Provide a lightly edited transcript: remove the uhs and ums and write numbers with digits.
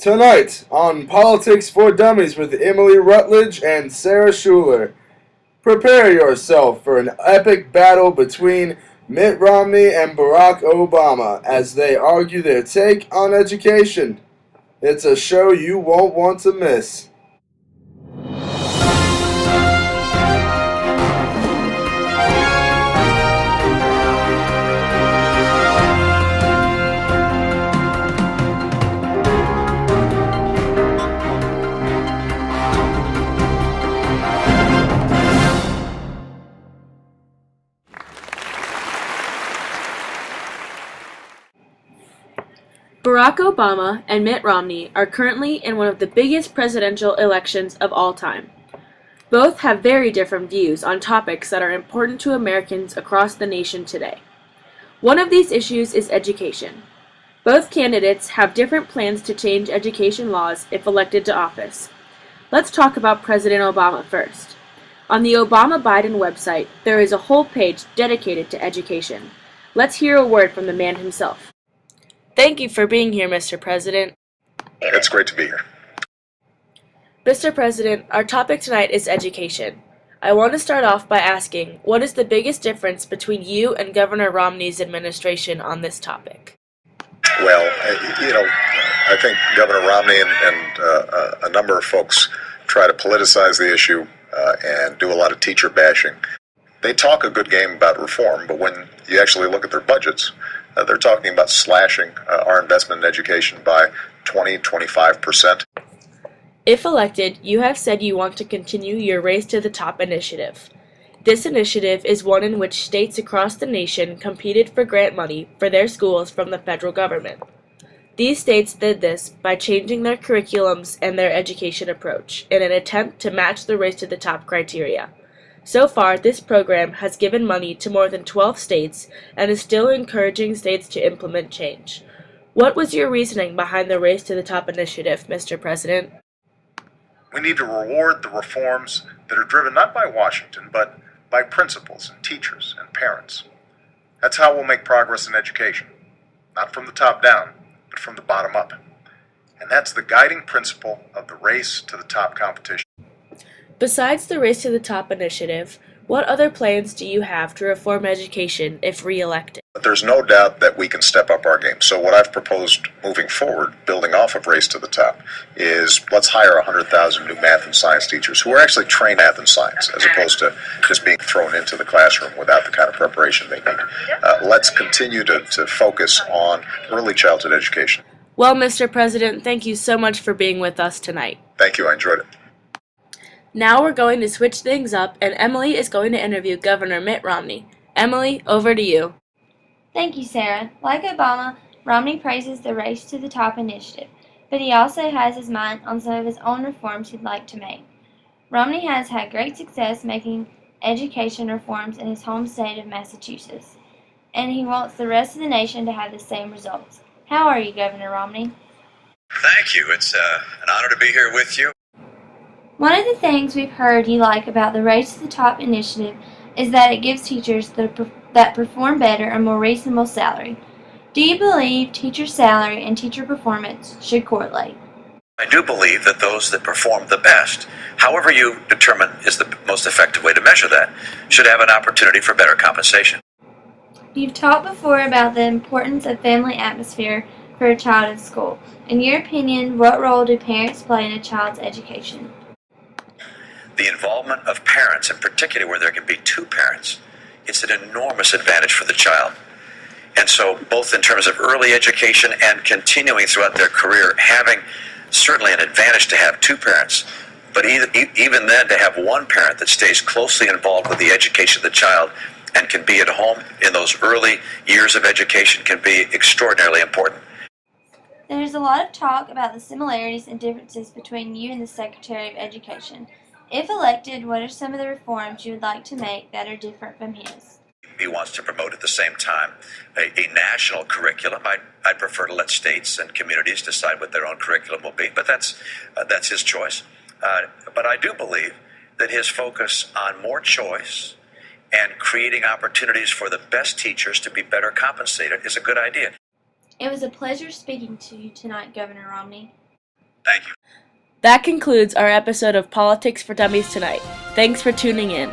Tonight on Politics for Dummies with Emily Rutledge and Sarah Schuler. Prepare yourself for an epic battle between Mitt Romney and Barack Obama as they argue their take on education. It's a show you won't want to miss. Barack Obama and Mitt Romney are currently in one of the biggest presidential elections of all time. Both have very different views on topics that are important to Americans across the nation today. One of these issues is education. Both candidates have different plans to change education laws if elected to office. Let's talk about President Obama first. On the Obama-Biden website, there is a whole page dedicated to education. Let's hear a word from the man himself. Thank you for being here, Mr. President. It's great to be here. Mr. President, our topic tonight is education. I want to start off by asking, what is the biggest difference between you and Governor Romney's administration on this topic? Well, I think Governor Romney and a number of folks try to politicize the issue and do a lot of teacher bashing. They talk a good game about reform, but when you actually look at their budgets, they're talking about slashing our investment in education by 20-25%. If elected, you have said you want to continue your Race to the Top initiative. This initiative is one in which states across the nation competed for grant money for their schools from the federal government. These states did this by changing their curriculums and their education approach in an attempt to match the Race to the Top criteria. So far, this program has given money to more than 12 states and is still encouraging states to implement change. What was your reasoning behind the Race to the Top initiative, Mr. President? We need to reward the reforms that are driven not by Washington, but by principals and teachers and parents. That's how we'll make progress in education. Not from the top down, but from the bottom up. And that's the guiding principle of the Race to the Top competition. Besides the Race to the Top initiative, what other plans do you have to reform education if re-elected? There's no doubt that we can step up our game. So what I've proposed moving forward, building off of Race to the Top, is let's hire 100,000 new math and science teachers who are actually trained math and science, as opposed to just being thrown into the classroom without the kind of preparation they need. Let's continue to focus on early childhood education. Well, Mr. President, thank you so much for being with us tonight. Thank you, I enjoyed it. Now we're going to switch things up, and Emily is going to interview Governor Mitt Romney. Emily, over to you. Thank you, Sarah. Like Obama, Romney praises the Race to the Top initiative, but he also has his mind on some of his own reforms he'd like to make. Romney has had great success making education reforms in his home state of Massachusetts, and he wants the rest of the nation to have the same results. How are you, Governor Romney? Thank you. It's an honor to be here with you. One of the things we've heard you like about the Race to the Top initiative is that it gives teachers that perform better a more reasonable salary. Do you believe teacher salary and teacher performance should correlate? I do believe that those that perform the best, however you determine is the most effective way to measure that, should have an opportunity for better compensation. You've talked before about the importance of family atmosphere for a child in school. In your opinion, what role do parents play in a child's education? The involvement of parents, in particular where there can be two parents, it's an enormous advantage for the child. And so both in terms of early education and continuing throughout their career, having certainly an advantage to have two parents, but even then to have one parent that stays closely involved with the education of the child and can be at home in those early years of education can be extraordinarily important. There's a lot of talk about the similarities and differences between you and the Secretary of Education. If elected, what are some of the reforms you would like to make that are different from his? He wants to promote at the same time a national curriculum. I'd prefer to let states and communities decide what their own curriculum will be, but that's his choice. But I do believe that his focus on more choice and creating opportunities for the best teachers to be better compensated is a good idea. It was a pleasure speaking to you tonight, Governor Romney. Thank you. That concludes our episode of Politics for Dummies tonight. Thanks for tuning in.